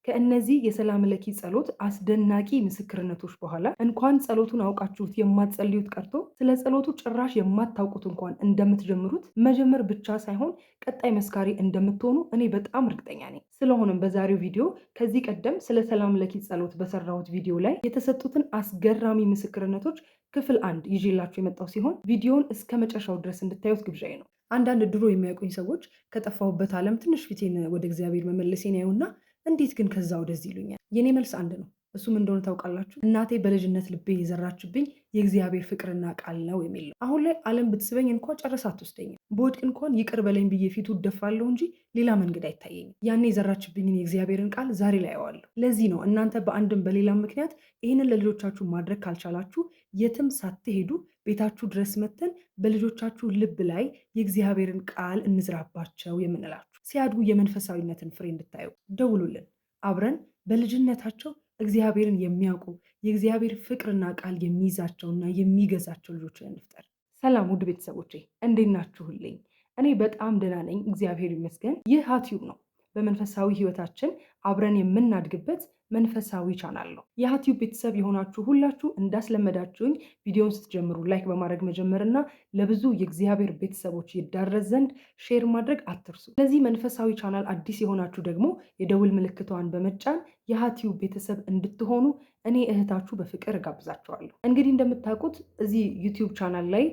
ከእነዚህ የሰላም ለኪ ጸሎት አስደናቂ ምስክርነቶች በኋላ እንኳን ጸሎቱን አውቃችሁት የማትጸልዩት ቀርቶ ስለ ጸሎቱ ጭራሽ የማታውቁት እንኳን እንደምትጀምሩት መጀመር ብቻ ሳይሆን ቀጣይ መስካሪ እንደምትሆኑ እኔ በጣም እርግጠኛ ነኝ። ስለሆነም በዛሬው ቪዲዮ ከዚህ ቀደም ስለ ሰላም ለኪ ጸሎት በሰራሁት ቪዲዮ ላይ የተሰጡትን አስገራሚ ምስክርነቶች ክፍል 1 ይዤላችሁ የመጣው ሲሆን ቪዲዮውን እስከ መጨረሻው ድረስ እንድታዩት ግብዣዬ ነው። አንዳንድ ድሮ የሚያውቁኝ ሰዎች ከጠፋሁበት ዓለም ትንሽ ፊቴን ወደ እግዚአብሔር መመለሴን ያዩና እንዴት ግን ከዛ ወደዚህ ይሉኛል። የኔ መልስ አንድ ነው። እሱም እንደሆነ ታውቃላችሁ፣ እናቴ በልጅነት ልቤ የዘራችብኝ የእግዚአብሔር ፍቅርና ቃል ነው የሚል ነው። አሁን ላይ ዓለም ብትስበኝ እንኳን ጨርሳ አትወስደኝም። በወድቅ እንኳን ይቅር በለኝ ብዬ ፊቱ እደፋለሁ እንጂ ሌላ መንገድ አይታየኝም። ያኔ የዘራችብኝን የእግዚአብሔርን ቃል ዛሬ ላይ አየዋለሁ። ለዚህ ነው እናንተ በአንድም በሌላም ምክንያት ይህንን ለልጆቻችሁ ማድረግ ካልቻላችሁ የትም ሳትሄዱ ቤታችሁ ድረስ መተን በልጆቻችሁ ልብ ላይ የእግዚአብሔርን ቃል እንዝራባቸው የምንላችሁ። ሲያድጉ የመንፈሳዊነትን ፍሬ እንድታዩ ደውሉልን። አብረን በልጅነታቸው እግዚአብሔርን የሚያውቁ የእግዚአብሔር ፍቅርና ቃል የሚይዛቸውና የሚገዛቸው ልጆችን እንፍጠር። ሰላም ውድ ቤተሰቦቼ እንዴት ናችሁልኝ? እኔ በጣም ደህና ነኝ፣ እግዚአብሔር ይመስገን። ይህ ሀቲዩብ ነው። በመንፈሳዊ ህይወታችን አብረን የምናድግበት መንፈሳዊ ቻናል ነው። የሀቲዩብ ቤተሰብ የሆናችሁ ሁላችሁ እንዳስለመዳችሁኝ ቪዲዮውን ስትጀምሩ ላይክ በማድረግ መጀመርና ለብዙ የእግዚአብሔር ቤተሰቦች ይዳረስ ዘንድ ሼር ማድረግ አትርሱ። ለዚህ መንፈሳዊ ቻናል አዲስ የሆናችሁ ደግሞ የደውል ምልክቷን በመጫን የሀቲዩብ ቤተሰብ እንድትሆኑ እኔ እህታችሁ በፍቅር እጋብዛችኋለሁ። እንግዲህ እንደምታውቁት እዚህ ዩቲዩብ ቻናል ላይ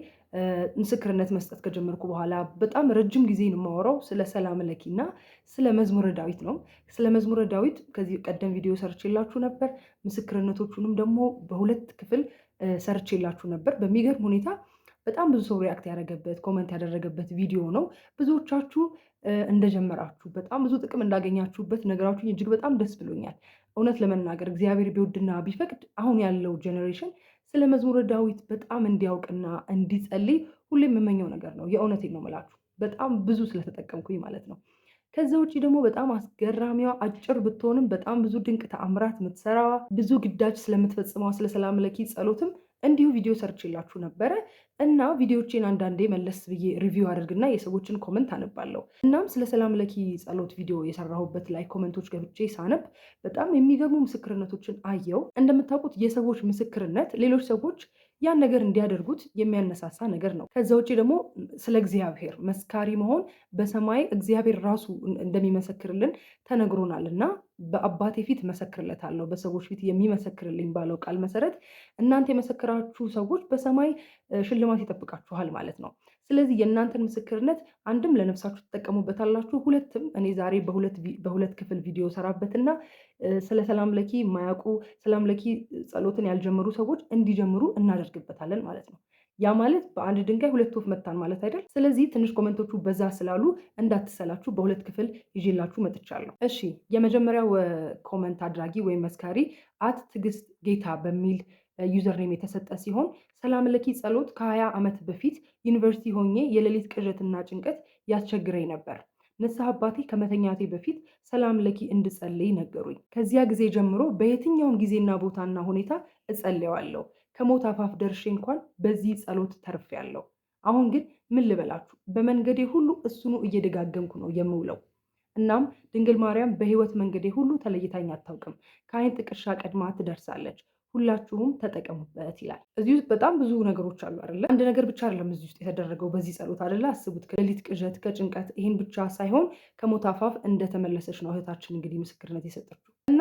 ምስክርነት መስጠት ከጀመርኩ በኋላ በጣም ረጅም ጊዜ የማወራው ስለ ሰላም ለኪና ስለ መዝሙረ ዳዊት ነው። ስለ መዝሙረ ዳዊት ከዚህ ቀደም ቪዲዮ ሰርቼላችሁ ነበር። ምስክርነቶቹንም ደግሞ በሁለት ክፍል ሰርቼላችሁ ነበር። በሚገርም ሁኔታ በጣም ብዙ ሰው ሪያክት ያደረገበት ኮመንት ያደረገበት ቪዲዮ ነው። ብዙዎቻችሁ እንደጀመራችሁ በጣም ብዙ ጥቅም እንዳገኛችሁበት ነገራችሁኝ እጅግ በጣም ደስ ብሎኛል። እውነት ለመናገር እግዚአብሔር ቢወድና ቢፈቅድ አሁን ያለው ጄኔሬሽን ስለ መዝሙረ ዳዊት በጣም እንዲያውቅና እንዲጸልይ ሁሌ የምመኘው ነገር ነው። የእውነቴን ነው የምላችሁ፣ በጣም ብዙ ስለተጠቀምኩኝ ማለት ነው። ከዛ ውጭ ደግሞ በጣም አስገራሚዋ አጭር ብትሆንም በጣም ብዙ ድንቅ ተአምራት የምትሰራዋ ብዙ ግዳጅ ስለምትፈጽመዋ ስለ ሰላም ለኪ ጸሎትም እንዲሁ ቪዲዮ ሰርችላችሁ ነበረ እና ቪዲዮዎችን አንዳንዴ መለስ ብዬ ሪቪው አድርግና የሰዎችን ኮመንት አነባለሁ። እናም ስለ ሰላም ለኪ ጸሎት ቪዲዮ የሰራሁበት ላይ ኮመንቶች ገብቼ ሳነብ በጣም የሚገርሙ ምስክርነቶችን አየው። እንደምታውቁት የሰዎች ምስክርነት ሌሎች ሰዎች ያን ነገር እንዲያደርጉት የሚያነሳሳ ነገር ነው። ከዛ ውጭ ደግሞ ስለ እግዚአብሔር መስካሪ መሆን በሰማይ እግዚአብሔር ራሱ እንደሚመሰክርልን ተነግሮናል እና በአባቴ ፊት መሰክርለታለሁ በሰዎች ፊት የሚመሰክርልኝ ባለው ቃል መሰረት እናንተ የመሰከራችሁ ሰዎች በሰማይ ሽልማት ይጠብቃችኋል ማለት ነው። ስለዚህ የእናንተን ምስክርነት አንድም ለነፍሳችሁ ትጠቀሙበታላችሁ፣ ሁለትም እኔ ዛሬ በሁለት ክፍል ቪዲዮ ሰራበትና ስለ ሰላም ለኪ የማያውቁ ሰላም ለኪ ጸሎትን ያልጀመሩ ሰዎች እንዲጀምሩ እናደርግበታለን ማለት ነው። ያ ማለት በአንድ ድንጋይ ሁለት ወፍ መታን ማለት አይደል? ስለዚህ ትንሽ ኮመንቶቹ በዛ ስላሉ እንዳትሰላችሁ በሁለት ክፍል ይዤላችሁ መጥቻለሁ። እሺ፣ የመጀመሪያው ኮመንት አድራጊ ወይም መስካሪ ትዕግስት ጌታ በሚል ዩዘርኔም የተሰጠ ሲሆን ሰላም ለኪ ጸሎት ከ20 ዓመት በፊት ዩኒቨርሲቲ ሆኜ የሌሊት ቅዠትና ጭንቀት ያስቸግረኝ ነበር። ንስሐ አባቴ ከመተኛቴ በፊት ሰላም ለኪ እንድጸልይ ነገሩኝ። ከዚያ ጊዜ ጀምሮ በየትኛውም ጊዜና ቦታና ሁኔታ እጸልየዋለሁ። ከሞት አፋፍ ደርሼ እንኳን በዚህ ጸሎት ተርፌያለሁ። አሁን ግን ምን ልበላችሁ፣ በመንገዴ ሁሉ እሱኑ እየደጋገምኩ ነው የምውለው። እናም ድንግል ማርያም በሕይወት መንገዴ ሁሉ ተለይታኝ አታውቅም። ከዓይን ጥቅሻ ቀድማ ትደርሳለች። ሁላችሁም ተጠቀሙበት ይላል። እዚህ ውስጥ በጣም ብዙ ነገሮች አሉ አይደለ? አንድ ነገር ብቻ አይደለም እዚህ ውስጥ የተደረገው በዚህ ጸሎት አይደለ? አስቡት፣ ከሌሊት ቅዠት፣ ከጭንቀት ይህን ብቻ ሳይሆን ከሞት አፋፍ እንደተመለሰች ነው እህታችን እንግዲህ ምስክርነት የሰጠችው። እና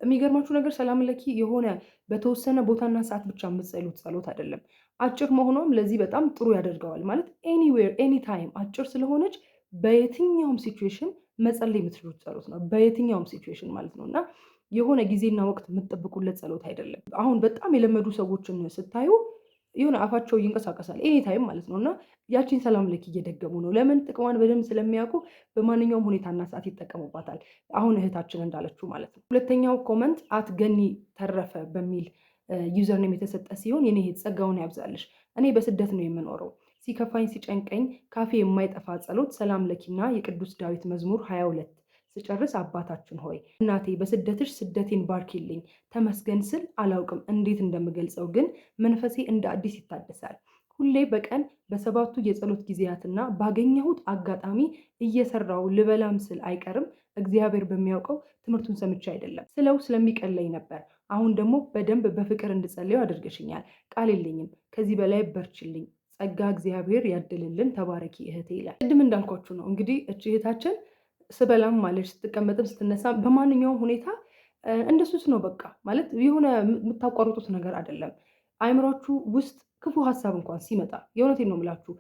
የሚገርማችሁ ነገር ሰላም ለኪ የሆነ በተወሰነ ቦታና ሰዓት ብቻ የምትጸሉት ጸሎት አይደለም። አጭር መሆኗም ለዚህ በጣም ጥሩ ያደርገዋል። ማለት ኤኒዌር ኤኒታይም አጭር ስለሆነች በየትኛውም ሲቹዌሽን መጸለይ የምትችሉት ጸሎት ነው። በየትኛውም ሲቹዌሽን ማለት ነው እና የሆነ ጊዜና ወቅት የምትጠብቁለት ጸሎት አይደለም። አሁን በጣም የለመዱ ሰዎችን ስታዩ የሆነ አፋቸው ይንቀሳቀሳል ኤኒታይም ማለት ነው እና ያቺን ሰላም ለኪ እየደገሙ ነው። ለምን? ጥቅሟን በደንብ ስለሚያውቁ በማንኛውም ሁኔታና ሰዓት ይጠቀሙባታል። አሁን እህታችን እንዳለችው ማለት ነው። ሁለተኛው ኮመንት ገኒ ተረፈ በሚል ዩዘርኔም የተሰጠ ሲሆን የኔ እህት ጸጋውን ያብዛልሽ። እኔ በስደት ነው የምኖረው። ሲከፋኝ ሲጨንቀኝ ካፌ የማይጠፋ ጸሎት ሰላም ለኪና የቅዱስ ዳዊት መዝሙር 22 ስጨርስ አባታችን ሆይ እናቴ በስደትሽ ስደቴን ባርኪልኝ ተመስገን ስል አላውቅም እንዴት እንደምገልጸው፣ ግን መንፈሴ እንደ አዲስ ይታደሳል። ሁሌ በቀን በሰባቱ የጸሎት ጊዜያትና ባገኘሁት አጋጣሚ እየሰራው ልበላም ስል አይቀርም እግዚአብሔር በሚያውቀው ትምህርቱን ሰምቼ አይደለም ስለው ስለሚቀለኝ ነበር። አሁን ደግሞ በደንብ በፍቅር እንድጸልየው አድርገሽኛል። ቃል የለኝም። ከዚህ በላይ በርችልኝ። ጸጋ እግዚአብሔር ያድልልን። ተባረኪ እህቴ ይላል። ቅድም እንዳልኳችሁ ነው እንግዲህ እች እህታችን ስበላም ማለች፣ ስትቀመጥም ስትነሳ በማንኛውም ሁኔታ እንደ ሱስ ነው። በቃ ማለት የሆነ የምታቋርጡት ነገር አይደለም። አይምሯችሁ ውስጥ ክፉ ሀሳብ እንኳን ሲመጣ የእውነቴን ነው የምላችሁ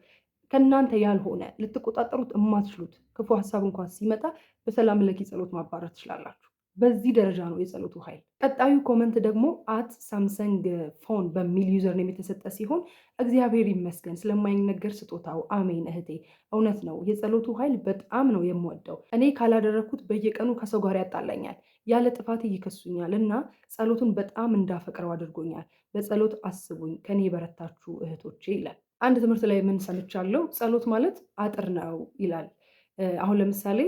ከእናንተ ያልሆነ ልትቆጣጠሩት የማትችሉት ክፉ ሀሳብ እንኳን ሲመጣ በሰላም ለኪ ጸሎት ማባረር ትችላላችሁ። በዚህ ደረጃ ነው የጸሎቱ ኃይል። ቀጣዩ ኮመንት ደግሞ አት ሳምሰንግ ፎን በሚል ዩዘርኔም የተሰጠ ሲሆን እግዚአብሔር ይመስገን ስለማይነገር ስጦታው አሜን። እህቴ እውነት ነው፣ የጸሎቱ ኃይል በጣም ነው የምወደው። እኔ ካላደረግኩት በየቀኑ ከሰው ጋር ያጣላኛል፣ ያለ ጥፋቴ ይከሱኛል እና ጸሎቱን በጣም እንዳፈቅረው አድርጎኛል። በጸሎት አስቡኝ ከኔ የበረታችሁ እህቶቼ ይላል። አንድ ትምህርት ላይ ምን ሰምቻለሁ? ጸሎት ማለት አጥር ነው ይላል። አሁን ለምሳሌ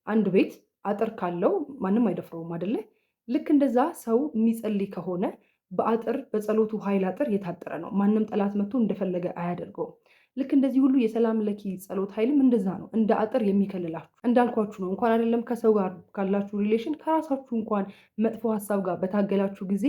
አንድ ቤት አጥር ካለው ማንም አይደፍረውም አይደለ? ልክ እንደዛ ሰው የሚጸልይ ከሆነ በአጥር በጸሎቱ ኃይል አጥር የታጠረ ነው። ማንም ጠላት መጥቶ እንደፈለገ አያደርገውም። ልክ እንደዚህ ሁሉ የሰላም ለኪ ጸሎት ኃይልም እንደዛ ነው፣ እንደ አጥር የሚከልላችሁ። እንዳልኳችሁ ነው፣ እንኳን አይደለም ከሰው ጋር ካላችሁ ሪሌሽን ከራሳችሁ እንኳን መጥፎ ሀሳብ ጋር በታገላችሁ ጊዜ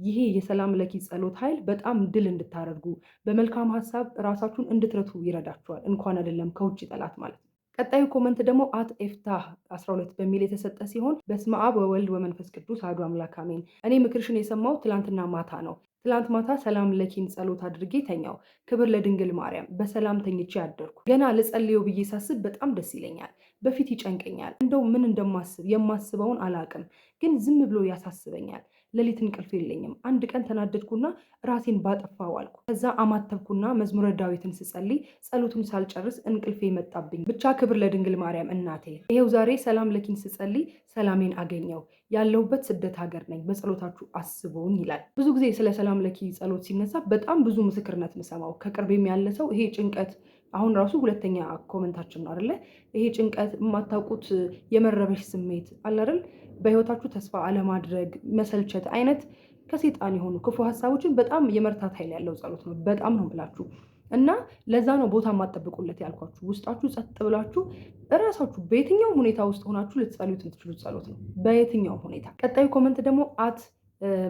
ይሄ የሰላም ለኪ ጸሎት ኃይል በጣም ድል እንድታደርጉ በመልካም ሀሳብ ራሳችሁን እንድትረቱ ይረዳችኋል። እንኳን አይደለም ከውጭ ጠላት ማለት ነው። ቀጣዩ ኮመንት ደግሞ አት ኤፍታህ 12 በሚል የተሰጠ ሲሆን በስመ አብ ወወልድ ወመንፈስ ቅዱስ አሐዱ አምላክ አሜን። እኔ ምክርሽን የሰማው ትላንትና ማታ ነው። ትላንት ማታ ሰላም ለኪን ጸሎት አድርጌ ተኛው። ክብር ለድንግል ማርያም። በሰላም ተኝቼ ያደርኩ። ገና ልጸልየው ብዬ ሳስብ በጣም ደስ ይለኛል። በፊት ይጨንቀኛል። እንደው ምን እንደማስብ የማስበውን አላቅም፣ ግን ዝም ብሎ ያሳስበኛል። ሌሊት እንቅልፍ የለኝም። አንድ ቀን ተናደድኩና ራሴን ባጠፋው አልኩ። ከዛ አማተብኩና መዝሙረ ዳዊትን ስጸልይ ጸሎቱን ሳልጨርስ እንቅልፌ መጣብኝ። ብቻ ክብር ለድንግል ማርያም እናቴ። ይሄው ዛሬ ሰላም ለኪን ስጸልይ ሰላሜን አገኘው። ያለሁበት ስደት ሀገር ነኝ፣ በጸሎታችሁ አስቡኝ ይላል። ብዙ ጊዜ ስለ ሰላም ለኪ ጸሎት ሲነሳ በጣም ብዙ ምስክርነት ምሰማው ከቅርቤም ያለ ሰው ይሄ ጭንቀት አሁን ራሱ ሁለተኛ ኮመንታችን ነው አይደለ? ይሄ ጭንቀት የማታውቁት የመረበሽ ስሜት አለ አይደል? በህይወታችሁ ተስፋ አለማድረግ፣ መሰልቸት አይነት ከሴጣን የሆኑ ክፉ ሀሳቦችን በጣም የመርታት ኃይል ያለው ጸሎት ነው። በጣም ነው ብላችሁ እና ለዛ ነው ቦታ የማጠብቁለት ያልኳችሁ። ውስጣችሁ ጸጥ ብላችሁ እራሳችሁ በየትኛውም ሁኔታ ውስጥ ሆናችሁ ልትጸልዩት የምትችሉት ጸሎት ነው፣ በየትኛውም ሁኔታ። ቀጣዩ ኮመንት ደግሞ አት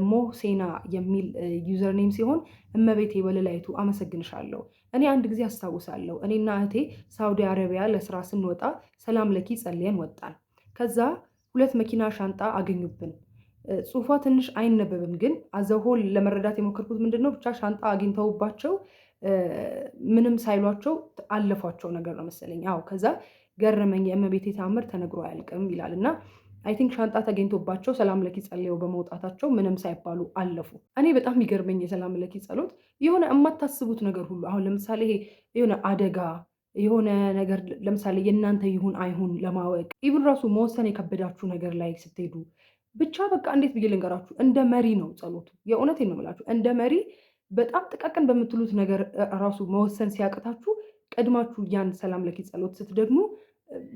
ሞሴና የሚል ዩዘርኔም ሲሆን እመቤቴ ወለላይቱ አመሰግንሻለሁ። እኔ አንድ ጊዜ አስታውሳለሁ፣ እኔና እህቴ ሳውዲ አረቢያ ለስራ ስንወጣ ሰላም ለኪ ጸልየን ወጣን። ከዛ 2 መኪና ሻንጣ አገኙብን። ጽሁፏ ትንሽ አይነበብም፣ ግን አዘሆል ለመረዳት የሞከርኩት ምንድነው ብቻ ሻንጣ አግኝተውባቸው ምንም ሳይሏቸው አለፏቸው ነገር ነው መሰለኝ። አዎ ከዛ ገረመኝ። የእመቤቴ ታምር ተነግሮ አያልቅም ይላል እና አይ ቲንክ ሻንጣ ተገኝቶባቸው ሰላም ለኪ ጸልየው በመውጣታቸው ምንም ሳይባሉ አለፉ። እኔ በጣም የሚገርመኝ የሰላም ለኪ ጸሎት የሆነ የማታስቡት ነገር ሁሉ አሁን ለምሳሌ ይሄ የሆነ አደጋ የሆነ ነገር ለምሳሌ የእናንተ ይሁን አይሁን ለማወቅ ኢቭን ራሱ መወሰን የከበዳችሁ ነገር ላይ ስትሄዱ ብቻ በቃ እንዴት ብዬ ልንገራችሁ፣ እንደ መሪ ነው ጸሎቱ። የእውነቴን ነው የምላችሁ፣ እንደ መሪ በጣም ጥቃቅን በምትሉት ነገር ራሱ መወሰን ሲያቅታችሁ ቀድማችሁ ያን ሰላም ለኪ ጸሎት ስትደግሙ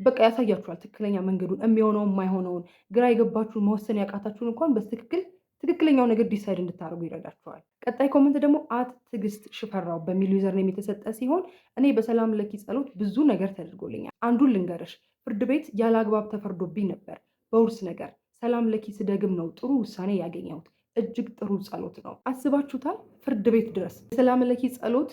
በቃ ያሳያችኋል ትክክለኛ መንገዱን፣ የሚሆነውን የማይሆነውን፣ ግራ የገባችሁን መወሰን ያቃታችሁን እንኳን በትክክል ትክክለኛው ነገር ዲሳይድ እንድታደርጉ ይረዳችኋል። ቀጣይ ኮመንት ደግሞ አት ትዕግስት ሽፈራው በሚል ዩዘርኔም የተሰጠ ሲሆን እኔ በሰላም ለኪ ጸሎት ብዙ ነገር ተደርጎልኛል። አንዱን ልንገርሽ። ፍርድ ቤት ያለ አግባብ ተፈርዶብኝ ነበር በውርስ ነገር። ሰላም ለኪ ስደግም ነው ጥሩ ውሳኔ ያገኘሁት። እጅግ ጥሩ ጸሎት ነው። አስባችሁታል? ፍርድ ቤት ድረስ የሰላም ለኪ ጸሎት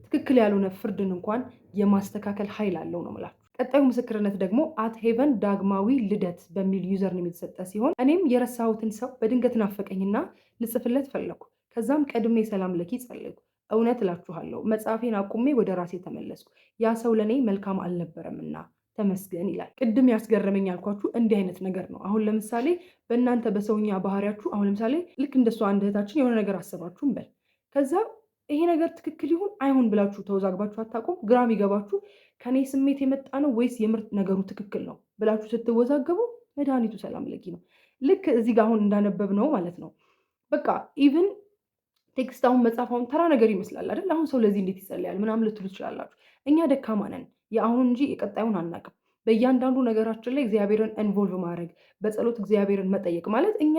ትክክል ያልሆነ ፍርድን እንኳን የማስተካከል ኃይል አለው ነው የምላችሁ። ቀጣዩ ምስክርነት ደግሞ አት ሄቨን ዳግማዊ ልደት በሚል ዩዘርኔም የተሰጠ ሲሆን እኔም የረሳሁትን ሰው በድንገት ናፈቀኝና ልጽፍለት ፈለኩ። ከዛም ቀድሜ ሰላም ለኪ ጸለይኩ። እውነት እላችኋለሁ መጽሐፌን አቁሜ ወደ ራሴ ተመለስኩ። ያ ሰው ለእኔ መልካም አልነበረምና ተመስገን ይላል። ቅድም ያስገረመኝ ያልኳችሁ እንዲህ አይነት ነገር ነው። አሁን ለምሳሌ በእናንተ በሰውኛ ባህሪያችሁ አሁን ለምሳሌ ልክ እንደሱ አንድ እህታችን የሆነ ነገር አሰባችሁም በል ከዛ ይሄ ነገር ትክክል ይሁን አይሁን ብላችሁ ተወዛግባችሁ አታውቁም? ግራ የሚገባችሁ ከኔ ስሜት የመጣ ነው ወይስ የምርት ነገሩ ትክክል ነው ብላችሁ ስትወዛገቡ መድኃኒቱ ሰላም ለኪ ነው። ልክ እዚህ ጋር አሁን እንዳነበብ ነው ማለት ነው። በቃ ኢቭን ቴክስት አሁን መጻፍ አሁን ተራ ነገር ይመስላል አይደል? አሁን ሰው ለዚህ እንዴት ይጸልያል ምናምን ልትሉ ትችላላችሁ። እኛ ደካማ ነን፣ የአሁን እንጂ የቀጣዩን አናውቅም። በእያንዳንዱ ነገራችን ላይ እግዚአብሔርን ኢንቮልቭ ማድረግ፣ በጸሎት እግዚአብሔርን መጠየቅ ማለት እኛ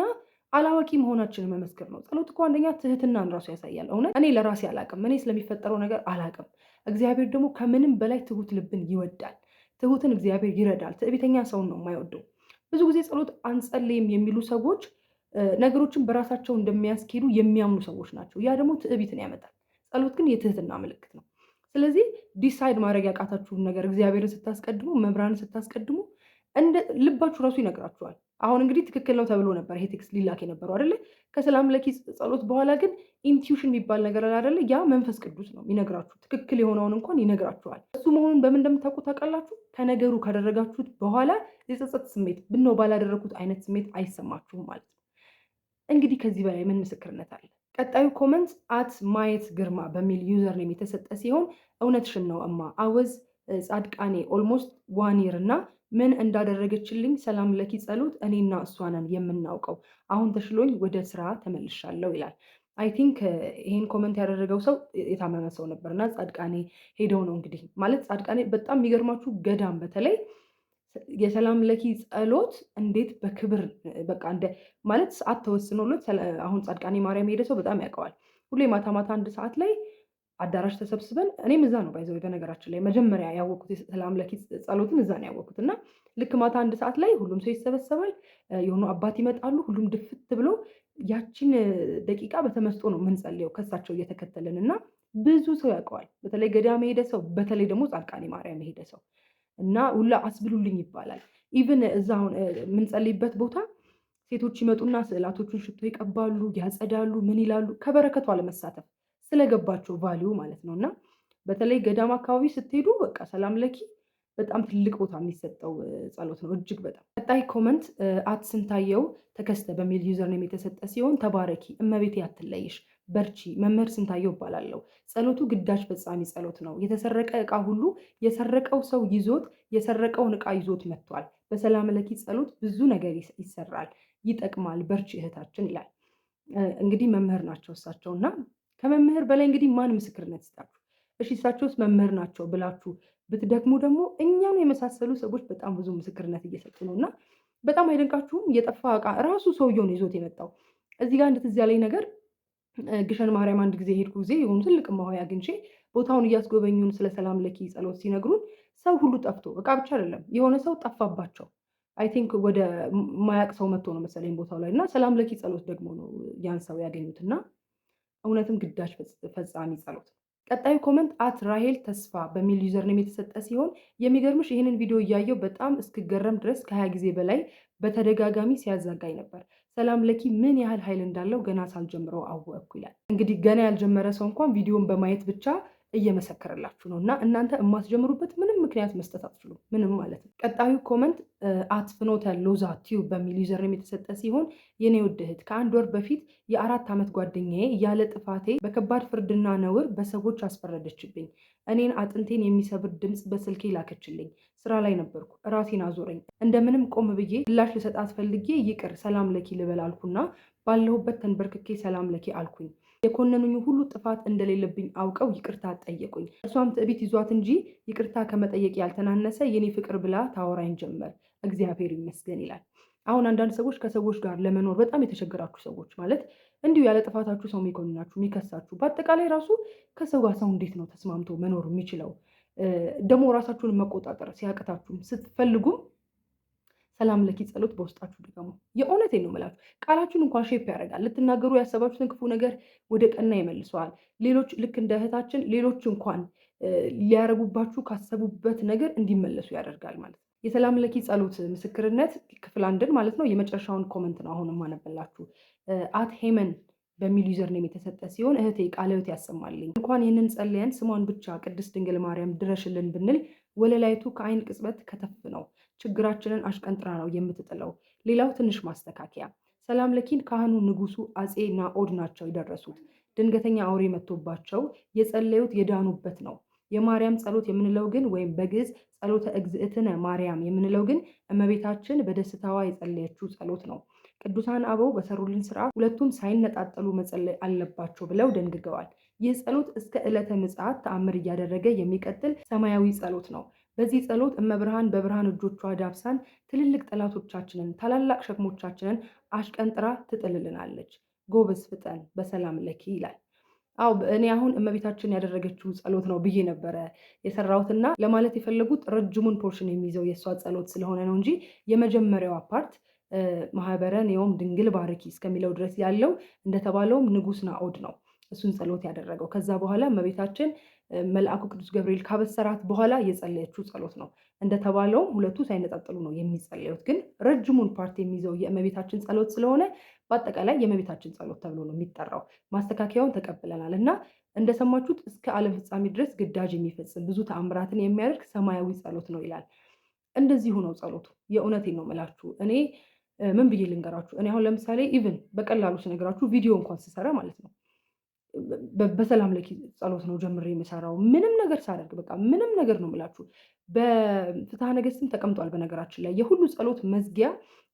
አላዋቂ መሆናችንን መመስከር ነው። ጸሎት እኮ አንደኛ ትህትናን ራሱ ያሳያል። እውነት እኔ ለራሴ አላቅም፣ እኔ ስለሚፈጠረው ነገር አላቅም። እግዚአብሔር ደግሞ ከምንም በላይ ትሁት ልብን ይወዳል። ትሁትን እግዚአብሔር ይረዳል። ትዕቢተኛ ሰውን ነው የማይወደው። ብዙ ጊዜ ጸሎት አንጸልይም የሚሉ ሰዎች ነገሮችን በራሳቸው እንደሚያስኬዱ የሚያምኑ ሰዎች ናቸው። ያ ደግሞ ትዕቢትን ያመጣል። ጸሎት ግን የትህትና ምልክት ነው። ስለዚህ ዲሳይድ ማድረግ ያቃታችሁን ነገር እግዚአብሔርን ስታስቀድሙ፣ መብራንን ስታስቀድሙ እንደ ልባችሁ ራሱ ይነግራችኋል። አሁን እንግዲህ ትክክል ነው ተብሎ ነበር ይሄ ቴክስት ሊላክ የነበረው አይደለ? ከሰላም ለኪ ጸሎት በኋላ ግን ኢንቲዩሽን የሚባል ነገር አለ አይደለ? ያ መንፈስ ቅዱስ ነው የሚነግራችሁ። ትክክል የሆነውን እንኳን ይነግራችኋል። እሱ መሆኑን በምን እንደምታውቁ ታውቃላችሁ? ከነገሩ ካደረጋችሁት በኋላ የጸጸት ስሜት ብነው ባላደረኩት አይነት ስሜት አይሰማችሁም ማለት ነው። እንግዲህ ከዚህ በላይ ምን ምስክርነት አለ? ቀጣዩ ኮመንት አት ማየት ግርማ በሚል ዩዘር ኔም የተሰጠ ሲሆን እውነትሽን ነው እማ አወዝ ጻድቃኔ ኦልሞስት ዋኒር እና ምን እንዳደረገችልኝ ሰላም ለኪ ጸሎት እኔና እሷ ነን የምናውቀው። አሁን ተሽሎኝ ወደ ስራ ተመልሻለሁ ይላል። አይ ቲንክ ይሄን ኮመንት ያደረገው ሰው የታመመ ሰው ነበር እና ጻድቃኔ ሄደው ነው እንግዲህ ማለት ጻድቃኔ በጣም የሚገርማችሁ ገዳም በተለይ የሰላም ለኪ ጸሎት እንዴት በክብር በቃ እንደ ማለት ሰዓት ተወስኖለት አሁን ጻድቃኔ ማርያም ሄደ ሰው በጣም ያውቀዋል። ሁሌ ማታ ማታ 1 ሰዓት ላይ አዳራሽ ተሰብስበን እኔም እዛ ነው ባይዘው በነገራችን ላይ መጀመሪያ ያወቅኩት የሰላም ለኪ ጸሎትን እዛ ነው ያወቅኩት እና ልክ ማታ 1 ሰዓት ላይ ሁሉም ሰው ይሰበሰባል። የሆኑ አባት ይመጣሉ። ሁሉም ድፍት ብሎ ያችን ደቂቃ በተመስጦ ነው የምንጸልየው ከሳቸው እየተከተልን እና ብዙ ሰው ያውቀዋል። በተለይ ገዳም የሄደ ሰው፣ በተለይ ደግሞ ጻድቃኔ ማርያም የሄደ ሰው እና ሁላ አስብሉልኝ ይባላል። ኢቭን እዛ አሁን የምንጸልይበት ቦታ ሴቶች ይመጡና ስዕላቶቹን ሽቶ ይቀባሉ፣ ያጸዳሉ፣ ምን ይላሉ ከበረከቱ አለመሳተፍ ስለገባቸው ቫሊዩ ማለት ነው። እና በተለይ ገዳም አካባቢ ስትሄዱ በቃ ሰላም ለኪ በጣም ትልቅ ቦታ የሚሰጠው ጸሎት ነው እጅግ በጣም። ቀጣይ ኮመንት አት ስንታየው ተከስተ በሚል ዩዘር ኔም የተሰጠ ሲሆን ተባረኪ እመቤቴ አትለይሽ በርቺ መምህር ስንታየው እባላለሁ። ጸሎቱ ግዳጅ ፈጻሚ ጸሎት ነው። የተሰረቀ ዕቃ ሁሉ የሰረቀው ሰው ይዞት የሰረቀውን ዕቃ ይዞት መጥቷል። በሰላም ለኪ ጸሎት ብዙ ነገር ይሰራል፣ ይጠቅማል። በርቺ እህታችን ይላል። እንግዲህ መምህር ናቸው እሳቸው እና ከመምህር በላይ እንግዲህ ማን ምስክርነት ይስጣችሁ? እሺ እሳቸውስ መምህር ናቸው ብላችሁ ብትደክሙ ደግሞ እኛም የመሳሰሉ ሰዎች በጣም ብዙ ምስክርነት እየሰጡ ነው እና በጣም አይደንቃችሁም? የጠፋ ዕቃ ራሱ ሰውየውን ይዞት የመጣው እዚህ ጋር እንደትዝ ያለኝ ነገር ግሸን ማርያም አንድ ጊዜ ሄድኩ ጊዜ የሆኑ ትልቅ እማሆይ አግኝቼ ቦታውን እያስጎበኙን ስለ ሰላም ለኪ ጸሎት ሲነግሩን ሰው ሁሉ ጠፍቶ ዕቃ ብቻ አይደለም የሆነ ሰው ጠፋባቸው። አይ ቲንክ ወደ ማያቅ ሰው መጥቶ ነው መሰለኝ ቦታው ላይ እና ሰላም ለኪ ጸሎት ደግሞ ነው ያን ሰው ያገኙት እና እውነትም ግዳጅ ፈጻሚ ጸሎት። ቀጣዩ ኮመንት አት ራሄል ተስፋ በሚል ዩዘርኔም የተሰጠ ሲሆን የሚገርምሽ ይህንን ቪዲዮ እያየው በጣም እስክገረም ድረስ ከ20 ጊዜ በላይ በተደጋጋሚ ሲያዛጋኝ ነበር። ሰላም ለኪ ምን ያህል ኃይል እንዳለው ገና ሳልጀምረው አወቅኩ ይላል። እንግዲህ ገና ያልጀመረ ሰው እንኳን ቪዲዮን በማየት ብቻ እየመሰከረላችሁ ነው እና እናንተ የማትጀምሩበት ምንም ምክንያት መስጠት አትችሉም። ምንም ማለት ነው። ቀጣዩ ኮመንት አት ፍኖተ ሎዛ ቲዩብ በሚል ዩዘርኔም የተሰጠ ሲሆን የኔ ውድ እህት ከ1 ወር በፊት የ4 ዓመት ጓደኛዬ ያለ ጥፋቴ በከባድ ፍርድና ነውር በሰዎች አስፈረደችብኝ። እኔን አጥንቴን የሚሰብር ድምፅ በስልኬ ላከችልኝ። ስራ ላይ ነበርኩ። ራሴን አዞረኝ። እንደምንም ቆም ብዬ ምላሽ ልሰጣት ፈልጌ ይቅር ሰላም ለኪ ልበል አልኩና ባለሁበት ተንበርክኬ ሰላም ለኪ አልኩኝ። የኮነኑኝ ሁሉ ጥፋት እንደሌለብኝ አውቀው ይቅርታ ጠየቁኝ። እሷም ትዕቢት ይዟት እንጂ ይቅርታ ከመጠየቅ ያልተናነሰ የኔ ፍቅር ብላ ታወራኝ ጀመር። እግዚአብሔር ይመስገን ይላል። አሁን አንዳንድ ሰዎች ከሰዎች ጋር ለመኖር በጣም የተቸገራችሁ ሰዎች ማለት እንዲሁ ያለ ጥፋታችሁ ሰው የሚኮንናችሁ የሚከሳችሁ፣ በአጠቃላይ ራሱ ከሰው ጋር ሰው እንዴት ነው ተስማምቶ መኖር የሚችለው? ደግሞ ራሳችሁን መቆጣጠር ሲያቅታችሁም ስትፈልጉም ሰላም ለኪ ጸሎት በውስጣችሁ ድገሙ። የእውነቴን ነው የምላችሁ። ቃላችሁን እንኳን ሼፕ ያደርጋል። ልትናገሩ ያሰባችሁትን ክፉ ነገር ወደ ቀና ይመልሰዋል። ሌሎች ልክ እንደ እህታችን ሌሎች እንኳን ሊያረጉባችሁ ካሰቡበት ነገር እንዲመለሱ ያደርጋል ማለት ነው። የሰላም ለኪ ጸሎት ምስክርነት ክፍል 1 ማለት ነው። የመጨረሻውን ኮመንት ነው አሁን የማነብላችሁ። አት ሄመን በሚል ዩዘርኔም የተሰጠ ሲሆን እህቴ ቃለ ሕይወት ያሰማልኝ። እንኳን ይህንን ጸልየን ስሟን ብቻ ቅድስት ድንግል ማርያም ድረሽልን ብንል ወለላይቱ ከአይን ቅጽበት ከተፍ ነው። ችግራችንን አሽቀንጥራ ነው የምትጥለው። ሌላው ትንሽ ማስተካከያ፣ ሰላም ለኪን ካህኑ ንጉሱ አጼ ናኦድ ናቸው የደረሱት። ድንገተኛ አውሬ መጥቶባቸው የጸለዩት የዳኑበት ነው። የማርያም ጸሎት የምንለው ግን ወይም በግዕዝ ጸሎተ እግዝእትነ ማርያም የምንለው ግን እመቤታችን በደስታዋ የጸለየችው ጸሎት ነው። ቅዱሳን አበው በሰሩልን ስርዓት ሁለቱም ሳይነጣጠሉ መጸለይ አለባቸው ብለው ደንግገዋል። ይህ ጸሎት እስከ ዕለተ ምጽአት ተአምር እያደረገ የሚቀጥል ሰማያዊ ጸሎት ነው። በዚህ ጸሎት እመብርሃን በብርሃን እጆቿ ዳብሳን ትልልቅ ጠላቶቻችንን ታላላቅ ሸክሞቻችንን አሽቀንጥራ ትጥልልናለች። ጎበዝ ፍጠን በሰላም ለኪ ይላል። አዎ እኔ አሁን እመቤታችን ያደረገችው ጸሎት ነው ብዬ ነበረ የሰራሁትና ለማለት የፈለጉት ረጅሙን ፖርሽን የሚይዘው የእሷ ጸሎት ስለሆነ ነው እንጂ የመጀመሪያዋ ፓርት ማህበረን የውም ድንግል ባርኪ እስከሚለው ድረስ ያለው እንደተባለውም ንጉሥ ናኦድ ነው እሱን ጸሎት ያደረገው። ከዛ በኋላ እመቤታችን መልአኩ ቅዱስ ገብርኤል ካበሰራት በኋላ የጸለየችው ጸሎት ነው። እንደተባለውም ሁለቱ ሳይነጣጠሉ ነው የሚጸለዩት። ግን ረጅሙን ፓርት የሚይዘው የእመቤታችን ጸሎት ስለሆነ በአጠቃላይ የእመቤታችን ጸሎት ተብሎ ነው የሚጠራው። ማስተካከያውን ተቀብለናል እና እንደሰማችሁት እስከ ዓለም ፍጻሜ ድረስ ግዳጅ የሚፈጽም ብዙ ተአምራትን የሚያደርግ ሰማያዊ ጸሎት ነው ይላል። እንደዚሁ ነው ጸሎቱ። የእውነቴን ነው የምላችሁ። እኔ ምን ብዬ ልንገራችሁ? እኔ አሁን ለምሳሌ ኢቭን በቀላሉ ስነግራችሁ ቪዲዮ እንኳን ስሰራ ማለት ነው በሰላም ለኪ ጸሎት ነው ጀምሬ የምሰራው። ምንም ነገር ሳደርግ በቃ ምንም ነገር ነው የምላችሁ። በፍትሐ ነገሥትም ተቀምጧል። በነገራችን ላይ የሁሉ ጸሎት መዝጊያ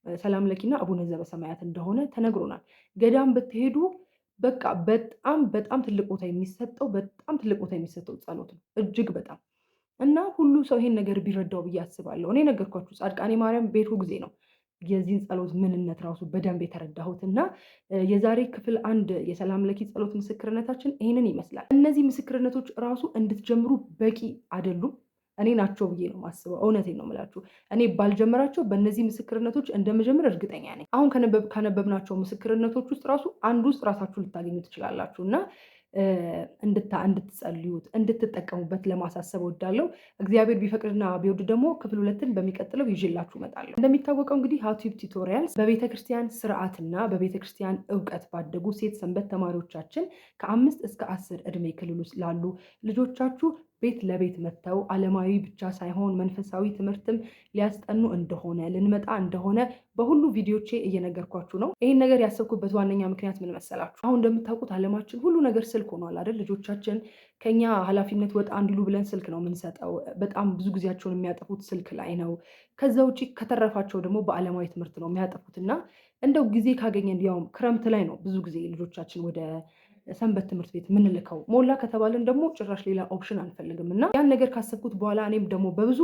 ሰላም ለኪና አቡነ ዘበሰማያት እንደሆነ ተነግሮናል። ገዳም ብትሄዱ በቃ በጣም በጣም ትልቅ ቦታ የሚሰጠው ጸሎት ነው እጅግ በጣም እና ሁሉ ሰው ይሄን ነገር ቢረዳው ብዬ አስባለሁ። እኔ ነገርኳችሁ ጻድቃኔ ማርያም ቤቱ ጊዜ ነው የዚህን ጸሎት ምንነት ራሱ በደንብ የተረዳሁት እና የዛሬ ክፍል 1 የሰላም ለኪ ጸሎት ምስክርነታችን ይህንን ይመስላል። እነዚህ ምስክርነቶች ራሱ እንድትጀምሩ በቂ አይደሉም። እኔ ናቸው ብዬ ነው የማስበው። እውነቴን ነው የምላችሁ። እኔ ባልጀምራቸው በእነዚህ ምስክርነቶች እንደምጀምር እርግጠኛ ነኝ። አሁን ካነበብናቸው ምስክርነቶች ውስጥ ራሱ አንዱ ውስጥ ራሳችሁ ልታገኙ ትችላላችሁ እና እንድትጸልዩት እንድትጠቀሙበት ለማሳሰብ እወዳለሁ። እግዚአብሔር ቢፈቅድና ቢወድ ደግሞ ክፍል 2ን በሚቀጥለው ይዤላችሁ እመጣለሁ። እንደሚታወቀው እንግዲህ ሀውቲዩብ ቱቶሪያልስ በቤተክርስቲያን ስርዓትና በቤተክርስቲያን እውቀት ባደጉ ሴት ሰንበት ተማሪዎቻችን ከ5 እስከ 10 ዕድሜ ክልል ውስጥ ላሉ ልጆቻችሁ ቤት ለቤት መጥተው ዓለማዊ ብቻ ሳይሆን መንፈሳዊ ትምህርትም ሊያስጠኑ እንደሆነ ልንመጣ እንደሆነ በሁሉ ቪዲዮቼ እየነገርኳችሁ ነው። ይህን ነገር ያሰብኩበት ዋነኛ ምክንያት ምን መሰላችሁ? አሁን እንደምታውቁት ዓለማችን ሁሉ ነገር ስልክ ሆኗል አይደል? ልጆቻችን ከኛ ኃላፊነት ወጣ እንዲሉ ብለን ስልክ ነው የምንሰጠው። በጣም ብዙ ጊዜያቸውን የሚያጠፉት ስልክ ላይ ነው። ከዛ ውጭ ከተረፋቸው ደግሞ በዓለማዊ ትምህርት ነው የሚያጠፉት እና እንደው ጊዜ ካገኘን ያውም ክረምት ላይ ነው ብዙ ጊዜ ልጆቻችን ወደ ሰንበት ትምህርት ቤት ምንልከው። ሞላ ከተባለን ደግሞ ጭራሽ ሌላ ኦፕሽን አንፈልግም እና ያን ነገር ካሰብኩት በኋላ እኔም ደግሞ በብዙ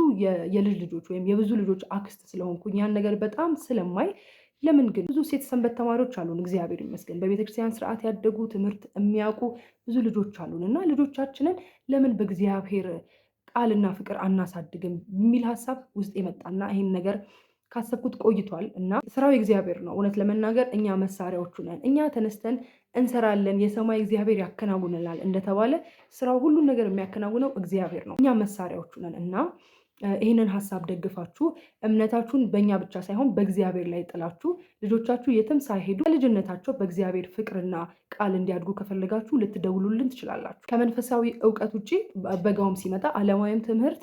የልጅ ልጆች ወይም የብዙ ልጆች አክስት ስለሆንኩኝ ያን ነገር በጣም ስለማይ ለምን ግን ብዙ ሴት ሰንበት ተማሪዎች አሉን፣ እግዚአብሔር ይመስገን በቤተክርስቲያን ስርዓት ያደጉ ትምህርት የሚያውቁ ብዙ ልጆች አሉን እና ልጆቻችንን ለምን በእግዚአብሔር ቃልና ፍቅር አናሳድግም የሚል ሀሳብ ውስጥ የመጣና ይሄን ነገር ካሰብኩት ቆይቷል እና ስራው እግዚአብሔር ነው። እውነት ለመናገር እኛ መሳሪያዎቹ ነን። እኛ ተነስተን እንሰራለን፣ የሰማይ እግዚአብሔር ያከናውንላል እንደተባለ ስራው ሁሉን ነገር የሚያከናውነው እግዚአብሔር ነው። እኛ መሳሪያዎቹ ነን እና ይህንን ሀሳብ ደግፋችሁ እምነታችሁን በእኛ ብቻ ሳይሆን በእግዚአብሔር ላይ ጥላችሁ ልጆቻችሁ የትም ሳይሄዱ ከልጅነታቸው በእግዚአብሔር ፍቅርና ቃል እንዲያድጉ ከፈለጋችሁ ልትደውሉልን ትችላላችሁ። ከመንፈሳዊ እውቀት ውጭ በጋውም ሲመጣ ዓለማዊም ትምህርት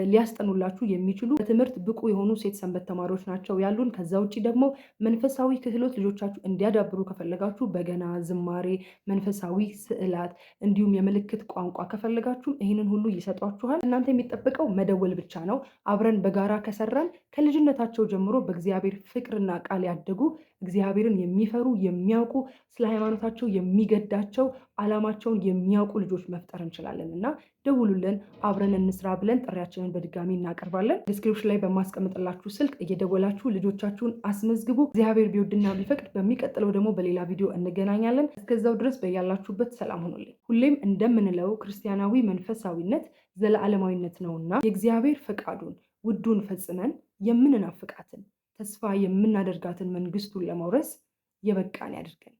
ሊያስጠኑላችሁ የሚችሉ በትምህርት ብቁ የሆኑ ሴት ሰንበት ተማሪዎች ናቸው ያሉን። ከዛ ውጭ ደግሞ መንፈሳዊ ክህሎት ልጆቻችሁ እንዲያዳብሩ ከፈለጋችሁ በገና፣ ዝማሬ፣ መንፈሳዊ ስዕላት እንዲሁም የምልክት ቋንቋ ከፈለጋችሁ ይህንን ሁሉ ይሰጧችኋል። እናንተ የሚጠበቀው መደወል ብቻ ነው። አብረን በጋራ ከሰራን ከልጅነታቸው ጀምሮ በእግዚአብሔር ፍቅርና ቃል ያደጉ እግዚአብሔርን የሚፈሩ የሚያውቁ ስለ ሃይማኖታቸው የሚገዳቸው ዓላማቸውን የሚያውቁ ልጆች መፍጠር እንችላለን እና ደውሉልን፣ አብረን እንስራ ብለን ጥሪያችንን በድጋሚ እናቀርባለን። ዲስክሪፕሽን ላይ በማስቀምጥላችሁ ስልክ እየደወላችሁ ልጆቻችሁን አስመዝግቡ። እግዚአብሔር ቢወድና ቢፈቅድ በሚቀጥለው ደግሞ በሌላ ቪዲዮ እንገናኛለን። እስከዛው ድረስ በያላችሁበት ሰላም ሁኑልኝ። ሁሌም እንደምንለው ክርስቲያናዊ መንፈሳዊነት ዘለዓለማዊነት ነውና የእግዚአብሔር ፈቃዱን ውዱን ፈጽመን የምንናፍቃትን ተስፋ የምናደርጋትን መንግስቱን ለመውረስ የበቃን ያድርገን።